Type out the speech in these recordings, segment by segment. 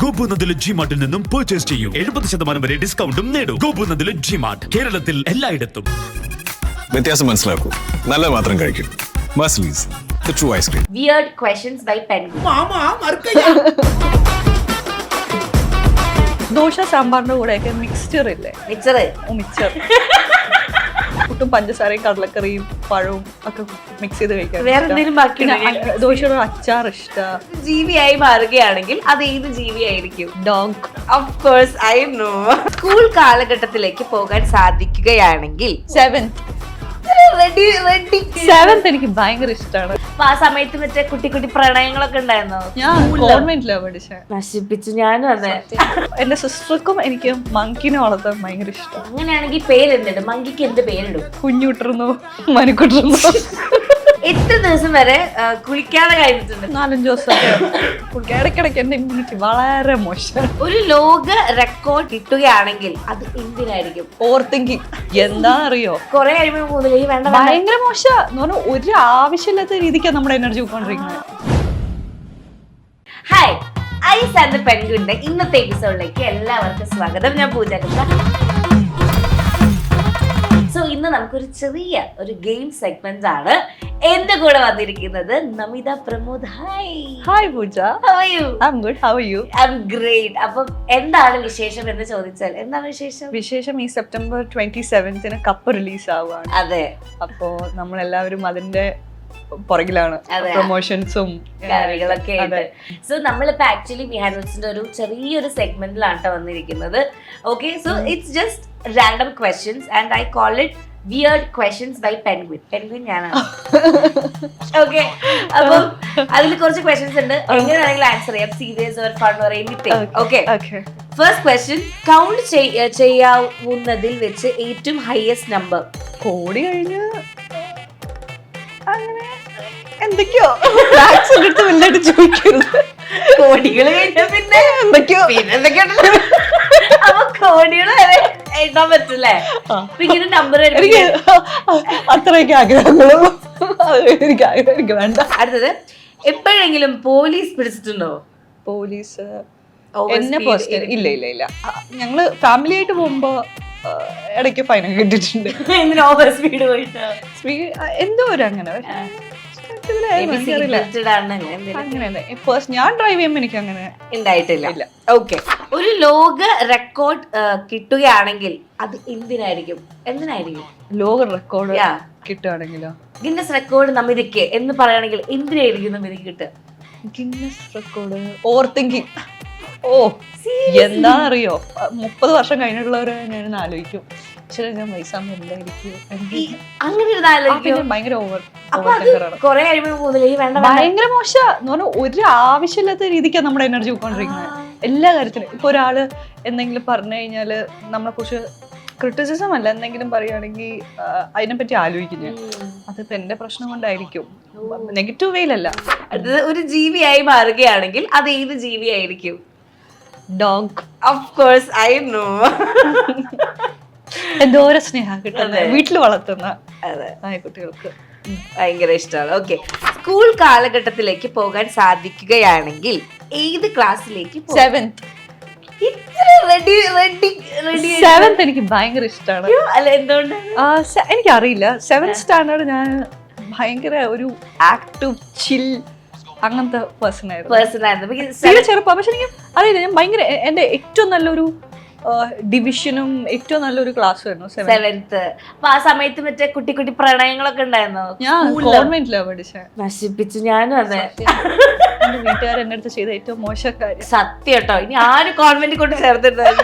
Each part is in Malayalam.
ഗോപുനന്ദിലെ ജിമാർട്ടിൽ നിന്നും പർച്ചേസ് ചെയ്യൂ. 70% വരെ ഡിസ്കൗണ്ടും നേടൂ. ഗോപുനന്ദിലെ ജിമാർട്ട്, കേരളത്തിൽ എല്ലായിടത്തും. വ്യത്യാസം മനസ്സിലാക്കൂ, നല്ലത് മാത്രം കഴിക്കൂ. മസ്ലീസ്, the true ice cream. Weird questions by Penguin. Dosa സാമ്പാറിന്റെ കൂടെയൊക്കെ മിക്സ്ചർ ഇല്ലേ? മിക്സർ മിക്സ്ചർ പുട്ടും പഞ്ചസാരയും കടലക്കറിയും പഴവും ഒക്കെ മിക്സ് ചെയ്ത് കഴിക്കാൻ വേറെ എന്തെങ്കിലും ബാക്കി ദോശയുടെ അച്ചാർ ഇഷ്ടം. ജീവിയായി മാറുകയാണെങ്കിൽ അത് ഏത് ജീവിയായിരിക്കും? Dog. Of course, I know. School കാലഘട്ടത്തിലേക്ക് പോകാൻ സാധിക്കുകയാണെങ്കിൽ 7th എനിക്ക് ഭയങ്കര ഇഷ്ടമാണ്. ആ സമയത്ത് മറ്റേ കുട്ടി കുട്ടി പ്രണയങ്ങളൊക്കെ ഉണ്ടായിരുന്നോ? ഞാൻ കോൺവെന്റിലാണ് പഠിച്ചത്. നശിപ്പിച്ചു. ഞാനും അതെ. എന്റെ സിസ്റ്റർക്കും എനിക്ക് മങ്കിനെ വളർത്താൻ ഭയങ്കര ഇഷ്ടം. അങ്ങനെയാണെങ്കിൽ പേരെന്തിടും? മങ്കിക്ക് എന്ത് പേരിടും? കുഞ്ഞുട്ടിരുന്നു, മനുക്കുട്ടിരുന്നു. എത്ര ദിവസം വരെ കുളിക്കാതെ കഴിഞ്ഞിട്ടുണ്ട്? 4-5 ദിവസമൊക്കെ കുളിക്കാൻ. ഇടയ്ക്കിടയ്ക്ക് എന്റെ ഇമ്മ്യൂണിറ്റി വളരെ മോശം. ഒരു ലോക റെക്കോർഡ് കിട്ടുകയാണെങ്കിൽ അത് എന്തിനായിരിക്കും? Over thinking. എന്താ അറിയോ, കുറെ കഴിയുമ്പോൾ മുതലേ വേണ്ട ഭയങ്കര മോശം എന്ന് പറഞ്ഞാൽ ഒരു ആവശ്യമില്ലാത്ത രീതിക്കാണ് നമ്മുടെ എനർജി പോയിക്കൊണ്ടിരിക്കുന്നത്. ഹായ്, ഐസ് ആൻഡ് പെൻഗ്വിന്റെ ഇന്നത്തെ എപ്പിസോഡിലേക്ക് എല്ലാവർക്കും സ്വാഗതം. ഞാൻ പൂജ. സോ ഇന്ന് നമുക്കൊരു ചെറിയ ഒരു ഗെയിം സെഗ്മെന്റ് ആണ്. എന്റെ കൂടെ വന്നിരിക്കുന്നത് Namitha Pramod. Hi Pooja. How are you? I'm good. How are you? I'm great. അപ്പം എന്താണ് വിശേഷം എന്ന് ചോദിച്ചാൽ എന്താണ് വിശേഷം? വിശേഷം ഈ സെപ്റ്റംബർ 27th കപ്പ് റിലീസ് ആവുകയാണ്. അതെ, അപ്പോ നമ്മളെല്ലാവരും അതിന്റെ പുറകിലാണ്, പ്രൊമോഷൻസും കാര്യങ്ങളൊക്കെ ഉണ്ട്. സോ നമ്മളിപ്പോ ആക്ച്വലി ബിഹൈൻഡ് ഒരു ചെറിയൊരു സെഗ്മെന്റിലാണ് വന്നിരിക്കുന്നത്. Okay, so it's just random questions and I call it weird questions by penguin. Penguin ഞാനാണ്. ഓക്കെ, അപ്പം അതിൽ കുറച്ച് ക്വസ്റ്റ്യൻസ് ഉണ്ട്. എങ്ങനെയാണെങ്കിലും ആൻസർ ചെയ്യാം. Serious or fun or anything. Okay, first question. Count ചെയ്യാവുന്നതിൽ വെച്ച് ഏറ്റവും ഹയസ്റ്റ് നമ്പർ? കോടി കഴിഞ്ഞ് അങ്ങനെ എന്തൊക്കെയോ മുന്നോട്ട് ചോദിക്കരുത്. കോടികൾ കഴിഞ്ഞ പിന്നെ എന്തൊക്കെയോ എന്തൊക്കെയുണ്ടല്ലോ. അപ്പൊ കോടികൾ വരെ എണ്ണാൻ പറ്റില്ലേ? ഇങ്ങനെ നമ്പർ എനിക്ക് അത്രയൊക്കെ ആഗ്രഹങ്ങളും എനിക്ക് വേണ്ട. അടുത്തത്, എപ്പോഴെങ്കിലും പോലീസ് പിടിച്ചിട്ടുണ്ടോ? പോലീസ് എന്നെ പേഴ്സണൽ ഇല്ല. ഞങ്ങള് ഫാമിലി ആയിട്ട് പോകുമ്പോ ഇടയ്ക്ക് ഫൈനൊക്കെ കിട്ടിയിട്ടുണ്ട്. ഓവർ സ്പീഡ് പോയിട്ട് എന്തോ ഒരു അങ്ങനെ ഞാൻ ഡ്രൈവ് ചെയ്യുമ്പോ എനിക്ക് അങ്ങനെ ഉണ്ടായിട്ടില്ല. ഓക്കെ, ഒരു ലോക റെക്കോർഡ് കിട്ടുകയാണെങ്കിൽ അത് എന്തിനായിരിക്കും? ലോക റെക്കോർഡ് കിട്ടുകയാണെങ്കിലോ? ഗിന്നസ് റെക്കോർഡ് നമിതയ്ക്ക് എന്ന് പറയുകയാണെങ്കിൽ എന്തിനായിരിക്കും നമിതയ്ക്ക് കിട്ടുക? Guinness record over thinking. എന്താ അറിയോ, 30 വർഷം കഴിഞ്ഞിട്ടുള്ളവരെ ഞാൻ ആലോചിക്കും. പക്ഷേ ഞാൻ വയസ്സാകുമ്പോ എന്തായിരിക്കും ഭയങ്കര ഓവർ ഭയങ്കര മോശം എന്ന് പറഞ്ഞാൽ ഒരു ആവശ്യമില്ലാത്ത രീതിക്കാണ് നമ്മുടെ എനർജി പോയിക്കൊണ്ടിരിക്കുന്നത് എല്ലാ കാര്യത്തിലും. ഇപ്പൊ ഒരാള് എന്തെങ്കിലും പറഞ്ഞു കഴിഞ്ഞാല് നമ്മളെ കുറിച്ച് ക്രിറ്റിസിസം അല്ല, എന്തെങ്കിലും പറയുകയാണെങ്കിൽ അതിനെപ്പറ്റി ആലോചിക്കും ഞാൻ. അതിപ്പോ എന്റെ പ്രശ്നം കൊണ്ടായിരിക്കും, നെഗറ്റീവ് വേയിലല്ല. അടുത്തത്, ഒരു ജീവിയായി മാറുകയാണെങ്കിൽ അത് ഏത് ജീവിയായിരിക്കും? Dog. Of course, I know. എന്തോരം സ്നേഹം കിട്ടുന്ന വീട്ടിൽ വളർത്തുന്ന കുട്ടികൾക്ക് ഭയങ്കര ഇഷ്ടമാണ്. ഓക്കെ, സ്കൂൾ കാലഘട്ടത്തിലേക്ക് പോകാൻ സാധിക്കുകയാണെങ്കിൽ ഏത് ക്ലാസ്സിലേക്ക്? 7th. എനിക്ക് ഭയങ്കര ഇഷ്ടമാണ്. അല്ല, എന്തുകൊണ്ട്? എനിക്കറിയില്ല. 7th സ്റ്റാൻഡേർഡ് ഞാൻ ഭയങ്കര ഒരു ആക്റ്റീവ് ചിൽ അങ്ങനത്തെ പേഴ്സൺ ആയിരുന്നു. ചെറുപ്പം. പക്ഷെ എനിക്ക് അറിയില്ല, ഞാൻ ഭയങ്കര എന്റെ ഏറ്റവും നല്ലൊരു ഡിവിഷനും ഏറ്റവും നല്ലൊരു ക്ലാസ് ആയിരുന്നു 7th. അപ്പൊ ആ സമയത്ത് മറ്റേ കുട്ടി കുട്ടി പ്രണയങ്ങളൊക്കെ ഉണ്ടായിരുന്നോ? ഞാൻ കോൺവെന്റിലാണ് പഠിച്ചത്. നശിപ്പിച്ചു. ഞാനും അതെ. എന്റെ വീട്ടുകാർ എന്റെ അടുത്ത് ചെയ്ത ഏറ്റവും മോശം കാര്യം. സത്യം കേട്ടോ, ഇനി ആര് കോൺവെന്റ് കൊണ്ട് ചേർത്തിട്ടാണ്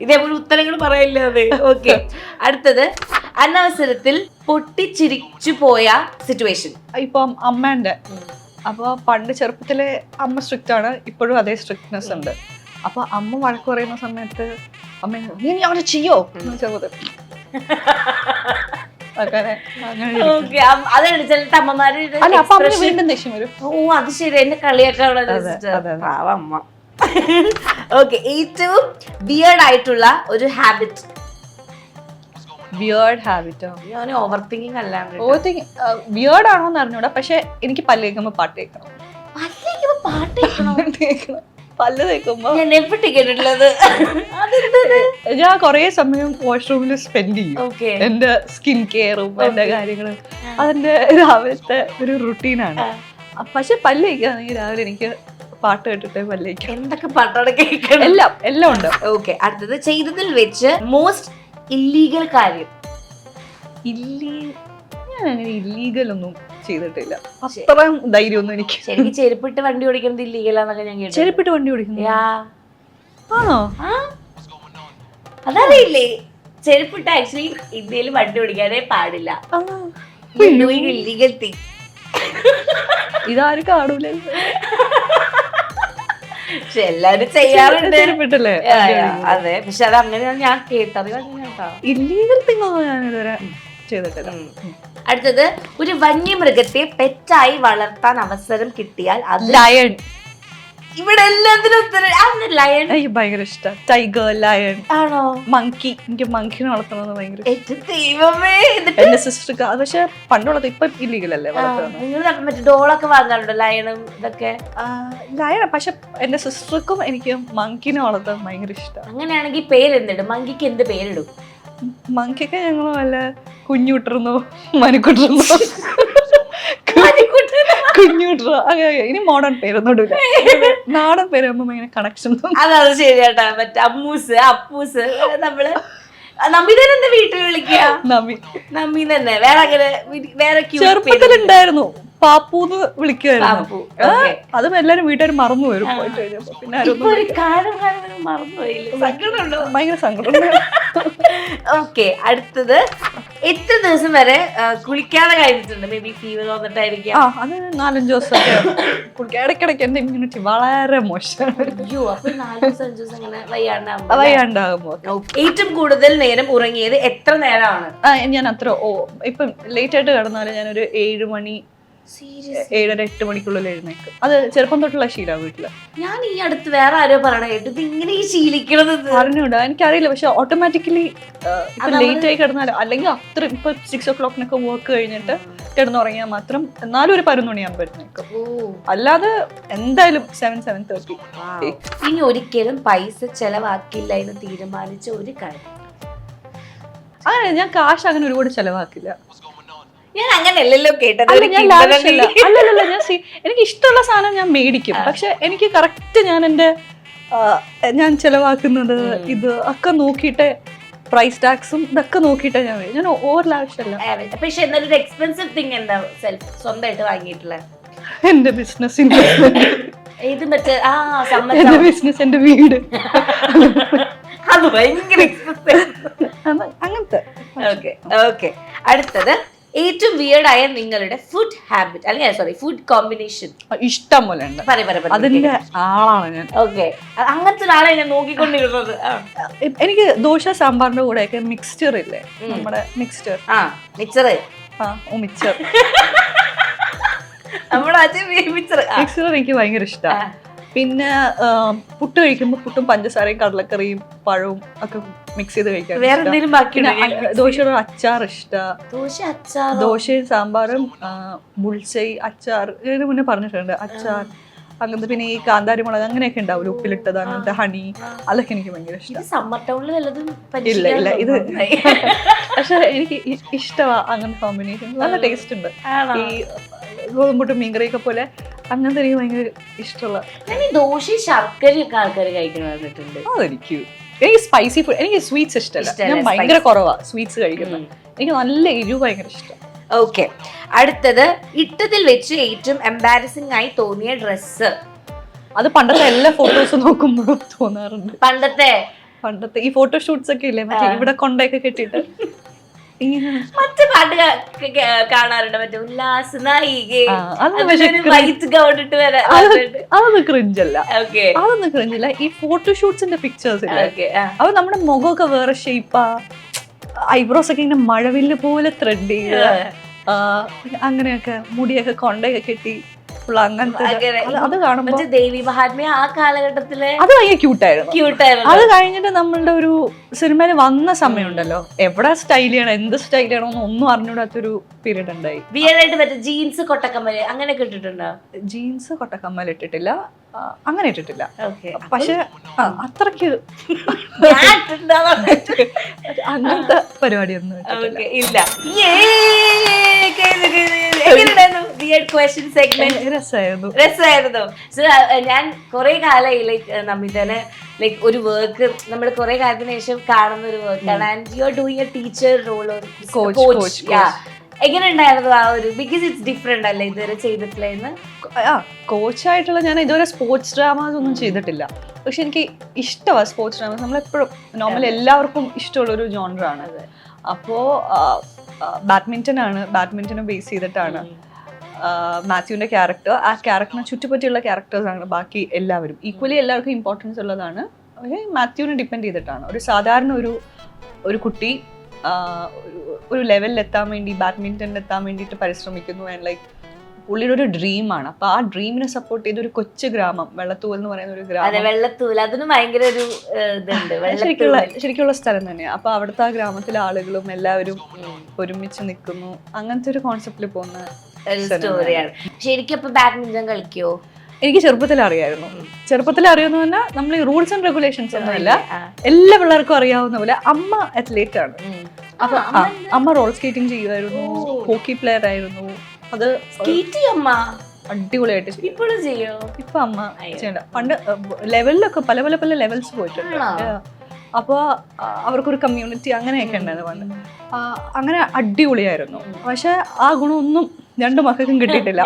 ഇതേപോലെ ഉത്തരങ്ങൾ പറയില്ല. അതെ. ഓക്കെ, അടുത്തത്, അനവസരത്തിൽ പൊട്ടിച്ചിരിച്ചു പോയ സിറ്റുവേഷൻ. ഇപ്പം അമ്മേന്റെ. അപ്പൊ പണ്ട് ചെറുപ്പത്തിലെ അമ്മ സ്ട്രിക്റ്റ് ആണ്, ഇപ്പോഴും അതേ സ്ട്രിക്ട്നെസ് ഉണ്ട്. അപ്പൊ അമ്മ വഴക്ക് പറയുന്ന സമയത്ത് അമ്മ നീ അവിടെ ചെയ്യോ ചെറുപ്പത്തിൽ അല്ല, അപ്പൊ അമ്മ വീണ്ടും ദേഷ്യം വരും. ഓ, അത് ശരി, എന്നെ കളിയാക്കാനുള്ള അമ്മ. ഓക്കെ, ഏറ്റവും വിയർഡ് ആയിട്ടുള്ള ഒരു ഹാബിറ്റ്? വിയർഡ് ഹാബിറ്റോ? ഞാൻ ഓവർ തിങ്കിങ് അല്ലാണ്ട്. ഓവർ തിങ്കിങ് വിയർഡ് ആണോന്ന് അറിഞ്ഞൂടാ, പക്ഷെ എനിക്ക് പല്ല് കേൾക്കുമ്പോ പാട്ട് കേൾക്കണം. പാട്ട് കേൾക്കണം. പല്ല് തേക്കുമ്പോ ഞാൻ എപ്പോഴും കേട്ടിട്ടുള്ളത് അതെന്തത്? ഞാൻ കൊറേ സമയം വാഷ്റൂമിൽ സ്പെൻഡ് ചെയ്യും. Okay. എന്റെ സ്കിൻ കെയറും എന്റെ കാര്യങ്ങളും അതെന്റെ രാവിലത്തെ ഒരു റുട്ടീനാണ്. പക്ഷെ പല്ല് തേക്കുകയാണെങ്കിൽ രാവിലെ എനിക്ക് പാട്ട് കേട്ടിട്ട് പല്ല് തേക്കാം. എന്തൊക്കെ പാട്ടാണ് കേൾക്കണം? എല്ലാം ഉണ്ട്. ഓക്കെ, അടുത്തത് ചെയ്തതിൽ വെച്ച് മോസ്റ്റ് ഇല്ലീഗൽ കാര്യം. ഞാൻ അങ്ങനെ ഇല്ലീഗൽ ഒന്നും ചെയ്തിട്ടില്ല. അത്രയും ധൈര്യമൊന്നും എനിക്ക്. ശരിക്കും ചെരുപ്പിട്ട് വണ്ടി ഓടിക്കുന്നത് ഇല്ലീഗലാന്നൊക്കെ ഞാൻ കേട്ടു. ചെരുപ്പിട്ട് വണ്ടി ഓടിക്കുന്നു ആണോ? അതറിയില്ലേ? ചെരുപ്പിട്ട് ആക്ച്വലി ഇന്ത്യയിൽ വണ്ടി ഓടിക്കാനേ പാടില്ല. Illegal thing. ഇതാരും കാണൂല. പക്ഷെ എല്ലാരും ചെയ്യാറുണ്ട്. ചെരുപ്പിട്ടല്ലേ? അതെ, പക്ഷെ അത് അങ്ങനെയാണ് ഞാൻ കേട്ടത്. ഇല്ലീഗൽ തിങ് ഒന്നും ഞാൻ ഇതുവരെ ചെയ്തിട്ടില്ല. അടുത്തത്, ഒരു വന്യമൃഗത്തെ പെറ്റായി വളർത്താൻ അവസരം കിട്ടിയാൽ അത് ലയൺ. ഇവിടെ എല്ലാത്തിനും ലയൺ എനിക്ക് ഭയങ്കര ഇഷ്ടം. Tiger, lion. ആണോ? മങ്കി. എനിക്ക് മങ്കിനെ വളർത്തണമെന്ന് ഭയങ്കര ദൈവമേ. എന്റെ സിസ്റ്റർക്ക്. പക്ഷെ പണ്ടുള്ളത് ഇപ്പൊ ഇല്ലീഗൽ അല്ലേ വളർത്തുന്നത്. നിങ്ങൾ മറ്റേ ഡോളൊക്കെ വാങ്ങാറുണ്ടോ? ലയണും ഇതൊക്കെ. ലയൺ. പക്ഷെ എന്റെ സിസ്റ്റർക്കും എനിക്ക് മങ്കിനെ വളർത്താൻ ഭയങ്കര ഇഷ്ടം. അങ്ങനെയാണെങ്കിൽ പേരെന്തിടും? മങ്കിക്ക് എന്ത് പേരിടും? മങ്കിക്ക് ഞങ്ങൾ വല്ല കുഞ്ഞുട്ടിരുന്നോ മനുക്കുട്ടിരുന്നോ കുഞ്ഞുട്ടിറോ അങ്ങനെ. ഇനി മോഡേൺ പേരൊന്നും ഇടില്ല. നാടൻ പേരാകുമ്പോ ഭയങ്കര കണക്ഷൻ. അതാണ് ശരിയാട്ടാ. മറ്റേ അമ്മൂസ്, അപ്പൂസ്. നമ്മള് നമ്മി തന്നെ എന്താ വീട്ടിൽ വിളിക്കുക? നമ്മി തന്നെ. വേറെ അങ്ങനെ വേറെ ചെറുപ്പത്തിലുണ്ടായിരുന്നു. പാപ്പൂന്ന് വിളിക്കുമായിരുന്നു. അതും എല്ലാരും വീട്ടുകാർ മറന്നു വരും. പോയിട്ട് കഴിഞ്ഞപ്പോ പിന്നെ ഭയങ്കര സങ്കടം. ഓക്കെ, അടുത്തത്, എത്ര ദിവസം വരെ കുളിക്കാതെ കഴിഞ്ഞിട്ടുണ്ട്? മേ ബി ഫീവർ വന്നിട്ടായിരിക്കാം. അത് 4-5 ദിവസം. ഇടയ്ക്കിടയ്ക്ക് എന്റെ ഇമ്മ്യൂണിറ്റി വളരെ മോശമാണ്. അയ്യോ, അപ്പൊ 4-5 ദിവസം അങ്ങനെ വയ്യാണ്ടാകുമ്പോ. ഏറ്റവും കൂടുതൽ നേരം ഉറങ്ങിയത് എത്ര നേരമാണ്? ഞാൻ അത്ര ഇപ്പം ലേറ്റ് ആയിട്ട് കിടന്നാലും ഞാനൊരു 7 മണി 7-8 മണിക്കുള്ളിൽ എഴുന്നേക്കും. അത് ചെറുപ്പം തൊട്ടുള്ള ശീലമാണ് വീട്ടില്. ഞാൻ ഈ അടുത്ത് വേറെ ആരോ പറയണ കേട്ടു ഇങ്ങനെ ഈ ശീലിക്കണത്. അറിഞ്ഞൂടാ, എനിക്കറിയില്ല. പക്ഷെ ഓട്ടോമാറ്റിക്കലി ഇപ്പൊ ലേറ്റ് ആയി കിടന്നാലും, അല്ലെങ്കിൽ അത്ര ഇപ്പൊ 6 o'clock വർക്ക് കഴിഞ്ഞിട്ട് കിടന്നുറങ്ങിയാൽ മാത്രം എന്നാലും ഒരു 11 മണിയാകുമ്പോൾ എഴുന്നേക്കും. അല്ലാതെ എന്തായാലും 7-7:30. ഇനി ഒരിക്കലും പൈസ ചെലവാക്കില്ല എന്ന് തീരുമാനിച്ച ഒരു കാര്യം? അങ്ങനെ ഞാൻ കാശ് അങ്ങനെ ഒരുപാട് ചെലവാക്കില്ല. ഞാൻ അങ്ങനെയല്ലല്ലോ കേട്ടത്. അല്ലല്ല, ഞാൻ എനിക്ക് ഇഷ്ടമുള്ള സാധനം ഞാൻ മേടിക്കും. പക്ഷെ എനിക്ക് കറക്റ്റ് ഞാൻ ചെലവാക്കുന്നത് ഇത് ഒക്കെ നോക്കിയിട്ട്, പ്രൈസ് ടാക്സും ഇതൊക്കെ നോക്കിയിട്ടേ ഞാൻ ഓവർ ആവശ്യമല്ല. പക്ഷെ എന്നാലും എക്സ്പെൻസീവ് തിങ് എന്താ സ്വന്തമായിട്ട് വാങ്ങിയിട്ടുള്ള? എന്റെ ബിസിനസ് ഇൻവെസ്റ്റ്മെന്റ്. ഇത് മറ്റേ എന്റെ ബിസിനസ്, എന്റെ വീട്. അത് ഭയങ്കര അങ്ങനത്തെ. ഓക്കെ, അടുത്തത്, ഏറ്റവും വിയർഡായ നിങ്ങളുടെ ഫുഡ് ഹാബിറ്റ്, അല്ലെങ്കിൽ ഫുഡ് കോമ്പിനേഷൻ? ഇഷ്ടം പോലെ ഉണ്ട്. അതിന്റെ ആളാണ് ഞാൻ. ഓക്കെ, അങ്ങനത്തെ ഒരാളെ ഞാൻ നോക്കിക്കൊണ്ടിരുന്നത്. എനിക്ക് ദോശ സാമ്പാറിന്റെ കൂടെ ഒക്കെ മിക്സ്ചർ ഇല്ലേ, നമ്മുടെ മിക്സ്ചർ. മിക്സർ മിക്സ്ചർ എനിക്ക് ഭയങ്കര ഇഷ്ടമാണ്. പിന്നെ പുട്ട് കഴിക്കുമ്പോൾ പുട്ടും പഞ്ചസാരയും കടലക്കറിയും പഴവും ഒക്കെ മിക്സ് ചെയ്ത് കഴിക്കാൻ. ദോശയുടെ അച്ചാർ ഇഷ്ടം. ദോശയും സാമ്പാറും ബുൾസൈ അച്ചാർ ഇതിന് മുന്നേ പറഞ്ഞിട്ടുണ്ട്. അച്ചാർ അങ്ങനത്തെ. പിന്നെ ഈ കാന്താരി മുളക് അങ്ങനെയൊക്കെ ഉണ്ടാവില്ല, ഉപ്പിലിട്ടത്, അങ്ങനത്തെ ഹണി, അതൊക്കെ എനിക്ക് ഭയങ്കര ഇഷ്ടം. ഇല്ല ഇത് പക്ഷെ എനിക്ക് ഇഷ്ടമാണ് അങ്ങനത്തെ കോമ്പിനേഷൻ. നല്ല ടേസ്റ്റ് ഉണ്ട്. ഈ ഗോതമ്പുട്ടും മീൻകറിയൊക്കെ പോലെ അങ്ങനത്തെ എനിക്ക് ഭയങ്കര ഇഷ്ടമുള്ള. ദോശ ശർക്കരയൊക്കെ ആൾക്കാർ കഴിക്കുന്നുണ്ട്. അതെനിക്ക് സ്പൈസി ഫുഡ്, എനിക്ക് സ്വീറ്റ്സ് ഇഷ്ടമല്ല. ഞാൻ ഭയങ്കര കുറവാ സ്വീറ്റ്സ് കഴിക്കുന്നത്. എനിക്ക് നല്ല എരിവ് ഭയങ്കര ഇഷ്ടം. ഓക്കെ, അടുത്തത്, ഇട്ടതിൽ വെച്ച് ഏറ്റവും എംബാരസിംഗ് ആയി തോന്നിയ ഡ്രസ്സ്? അത് പണ്ടത്തെ എല്ലാ ഫോട്ടോസും നോക്കുമ്പോഴും തോന്നാറുണ്ട്. പണ്ടത്തെ ഈ ഫോട്ടോഷൂട്ട്സ് ഒക്കെ ഇല്ലേ, മറ്റേ ഇവിടെ കൊണ്ടൊക്കെ കെട്ടിട്ട് മറ്റേ പാട്ട് കാണാറുണ്ട്, മറ്റേ ഉല്ലാസ് അതൊന്നും ക്രിഞ്ചല്ല. ഈ ഫോട്ടോഷൂട്ട്സിന്റെ പിക്ചേഴ്സ് ഇല്ലേ, അത് നമ്മുടെ മുഖമൊക്കെ വേറെ ഷേപ്പാ, ഐബ്രോസ് ഒക്കെ ഇങ്ങനെ മഴവില്ല് പോലെ ത്രെഡ് ചെയ്യുക, അങ്ങനെയൊക്കെ മുടിയൊക്കെ കൊണ്ടൊക്കെ കെട്ടി ഫുൾ അങ്ങനത്തെ അത് കാണുമ്പോൾ മറ്റേ ദേവി മഹാത്മ്യ ആ കാലഘട്ടത്തിലെ അത് ഭയങ്കര ക്യൂട്ടായിരുന്നു. ക്യൂട്ടായിരുന്നു. അത് കഴിഞ്ഞിട്ട് നമ്മളുടെ ഒരു സിനിമയിൽ വന്ന സമയമുണ്ടല്ലോ, എവിടെ സ്റ്റൈൽ ചെയ്യണം എന്ത് സ്റ്റൈൽ ചെയ്യണമെന്ന് ഒന്നും അറിഞ്ഞൂടാത്തൊരു പീരീഡ് ഉണ്ടായി. വിയറായിട്ട് മറ്റേ ജീൻസ് കൊട്ടക്കമ്മല് അങ്ങനെയൊക്കെ ഇട്ടിട്ടുണ്ടോ? ജീൻസ് കൊട്ടക്കമ്മൽ ഇട്ടിട്ടില്ല, അങ്ങനെ ഇട്ടിട്ടില്ല. Okay. പക്ഷെ അത്രക്ക് ഞാൻ ഇട്ടിട്ടുണ്ടാവുന്ന അങ്ങനത്തെ പരിപാടിയൊന്നും ഇട്ടിട്ടില്ല. Okay, ഇല്ല. എങ്ങനെയുണ്ടായിരുന്നു വിയർഡ് ക്വസ്റ്റ്യൻ സെഗ്മെന്റ്? രസമായിരുന്നു. സോ ഞാൻ കുറെ കാലമായി ലൈക്ക് നമിതനെ ലൈക്ക് ഒരു വർക്ക് നമ്മൾ കുറെ കാലത്തിന് ശേഷം കാണുന്ന ഒരു വർക്കാണ്. And you are doing a teacher role or coach. എങ്ങനെ ഉണ്ടായിരുന്നു ആ ഒരു, ബിക്കോസ് ഇറ്റ്സ് ഡിഫറെന്റ് അല്ലേ ഇതുവരെ ചെയ്തിട്ടില്ലെന്ന്? കോച്ചായിട്ടുള്ള ഞാൻ ഇതുവരെ സ്പോർട്സ് ഡ്രാമാസ് ഒന്നും ചെയ്തിട്ടില്ല. പക്ഷെ എനിക്ക് ഇഷ്ടമാണ് സ്പോർട്സ് ഡ്രാമാസ്. നമ്മളെപ്പോഴും നോർമലി എല്ലാവർക്കും ഇഷ്ടമുള്ളൊരു ജോണറാണ്. അപ്പോൾ ബാഡ്മിൻ്റനെ ബേസ് ചെയ്തിട്ടാണ് മാത്യുവിൻ്റെ ക്യാരക്ടർ. ആ ക്യാരക്ടറിനെ ചുറ്റുപറ്റിയുള്ള ക്യാരക്ടേഴ്സാണ് ബാക്കി എല്ലാവരും. ഈക്വലി എല്ലാവർക്കും ഇമ്പോർട്ടൻസ് ഉള്ളതാണ്. പക്ഷേ മാത്യുവിനെ ഡിപ്പെൻഡ് ചെയ്തിട്ടാണ്. ഒരു സാധാരണ ഒരു കുട്ടി ഒരു ലെവലിൽ എത്താൻ വേണ്ടി, ബാഡ്മിൻ്റണിൽ എത്താൻ വേണ്ടിയിട്ട് പരിശ്രമിക്കുന്നു. ആൻഡ് ലൈക്ക് പുള്ളിയുടെ ഒരു ഡ്രീമാണ്. അപ്പൊ ആ ഡ്രീമിനെ സപ്പോർട്ട് ചെയ്ത ഒരു കൊച്ചു ഗ്രാമം, വെള്ളത്തൂവൽ എന്ന് പറയുന്ന ഒരു ഗ്രാമം. വെള്ളത്തൂവൽ, അതിന് ഭയങ്കര ഒരു ഇതുണ്ട്, ശരിക്കുള്ള സ്ഥലം തന്നെയാണ്. അപ്പൊ അവിടുത്തെ ആ ഗ്രാമത്തിലെ ആളുകളും എല്ലാവരും ഒരുമിച്ച് നിൽക്കുന്നു. അങ്ങനത്തെ ഒരു കോൺസെപ്റ്റിൽ പോകുന്ന സ്റ്റോറിയാണ്. ശരിക്കും അപ്പൊ ബാഡ്മിന്റൺ കളിക്കോ? എനിക്ക് ചെറുപ്പത്തിൽ അറിയായിരുന്നു. ചെറുപ്പത്തിൽ അറിയാവുന്ന പറഞ്ഞാൽ നമ്മൾ ഈ റൂൾസ് ആൻഡ് റെഗുലേഷൻസ് ഒന്നുമല്ല, എല്ലാ പിള്ളേർക്കും അറിയാവുന്ന പോലെ. അമ്മ അത്ലറ്റ് ആണ്. അപ്പൊ അമ്മ റോൾ സ്കേറ്റിംഗ് ചെയ്യുമായിരുന്നു, ഹോക്കി പ്ലെയർ ആയിരുന്നു. അത് അടിപൊളിയായിട്ട് ഇപ്പോഴും ചെയ്യോ? ഇപ്പൊ അമ്മ ചെയ്യണ്ട. പണ്ട് ലെവലിലൊക്കെ പല പല പല ലെവൽസ് പോയിട്ടുണ്ട്. അപ്പോൾ അവർക്കൊരു കമ്മ്യൂണിറ്റി അങ്ങനെയൊക്കെ ഉണ്ടായിരുന്നു പണ്ട്. അങ്ങനെ അടിപൊളിയായിരുന്നു. പക്ഷെ ആ ഗുണമൊന്നും രണ്ടു മക്കൾക്കും കിട്ടിയിട്ടില്ല.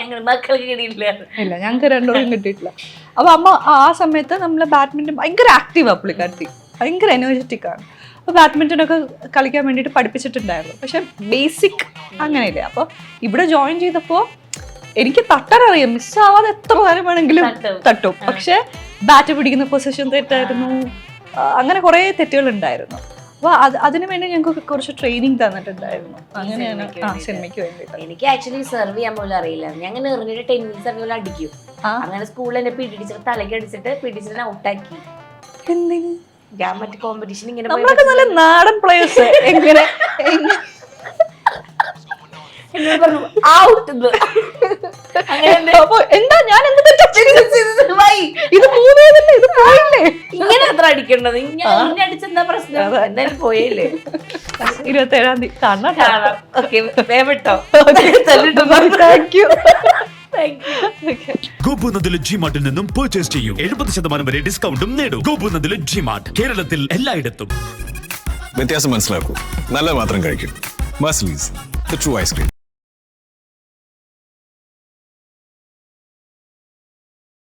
ഇല്ല, ഞങ്ങൾക്ക് രണ്ടുപേർക്കും കിട്ടിയിട്ടില്ല. അപ്പൊ അമ്മ ആ സമയത്ത് നമ്മളെ ബാഡ്മിന്റൺ ഭയങ്കര ആക്റ്റീവാണ് പുള്ളിക്കാരത്തി, ഭയങ്കര എനർജറ്റിക് ആണ്. അപ്പോൾ ബാഡ്മിൻ്റനൊക്കെ കളിക്കാൻ വേണ്ടിയിട്ട് പഠിപ്പിച്ചിട്ടുണ്ടായിരുന്നു. പക്ഷെ ബേസിക് അങ്ങനെയില്ല. അപ്പോൾ ഇവിടെ ജോയിൻ ചെയ്തപ്പോൾ എനിക്ക് തട്ടാനറിയാം, മിസ്സാവാതെ എത്ര നേരം വേണമെങ്കിലും തട്ടും. പക്ഷെ ബാറ്റ് പിടിക്കുന്ന പൊസിഷൻ തെറ്റായിരുന്നു, അങ്ങനെ കുറേ തെറ്റുകൾ ഉണ്ടായിരുന്നു. അപ്പോൾ അതിനു വേണ്ടി ഞങ്ങൾക്ക് കുറച്ച് ട്രെയിനിങ് തന്നിട്ടുണ്ടായിരുന്നു. അങ്ങനെയാണ് സിനിമയ്ക്ക് വേണ്ടിയിട്ട്. എനിക്ക് ആക്ച്വലി സെർവ് ചെയ്യാൻ പോലും അറിയില്ല. ഞാൻ എറിഞ്ഞിട്ട് ടെന്നീസ് അറിയാൻ അടിക്കും. അങ്ങനെ സ്കൂളിൽ എന്നെ പിടിച്ചിട്ട് തലയ്ക്ക് അടിച്ചിട്ട് പിടിച്ചിട്ട് ഔട്ടാക്കി. എന്തിന്? ഞാൻ മറ്റേ കോമ്പറ്റീഷൻ ഇങ്ങനെ നമ്മളൊക്കെ നല്ല നാടൻ പ്ലേയേഴ്സ് എങ്ങനെ എന്താ ഞാൻ ഇങ്ങനെ അത്ര അടിക്കേണ്ടത്? ഞാൻ അടിച്ചെന്താ പ്രശ്നം? എന്തായാലും പോയല്ലേ. 27-ാം തീയതി കാണാം. ഓക്കെ, വേവട്ടോ. ഗോപുനന്ദിലെ ജിമാർട്ടിൽ നിന്നും പർച്ചേസ് ചെയ്യൂ. 70% വരെ ഡിസ്കൗണ്ടും നേടൂ. ഗോപുനന്ദിലെ ജിമാർട്ട്, കേരളത്തിൽ എല്ലായിടത്തും. വ്യത്യാസം മനസ്സിലാക്കൂ, നല്ല മാത്രം കഴിക്കൂ. മസ്ലീസ്, the true ice cream.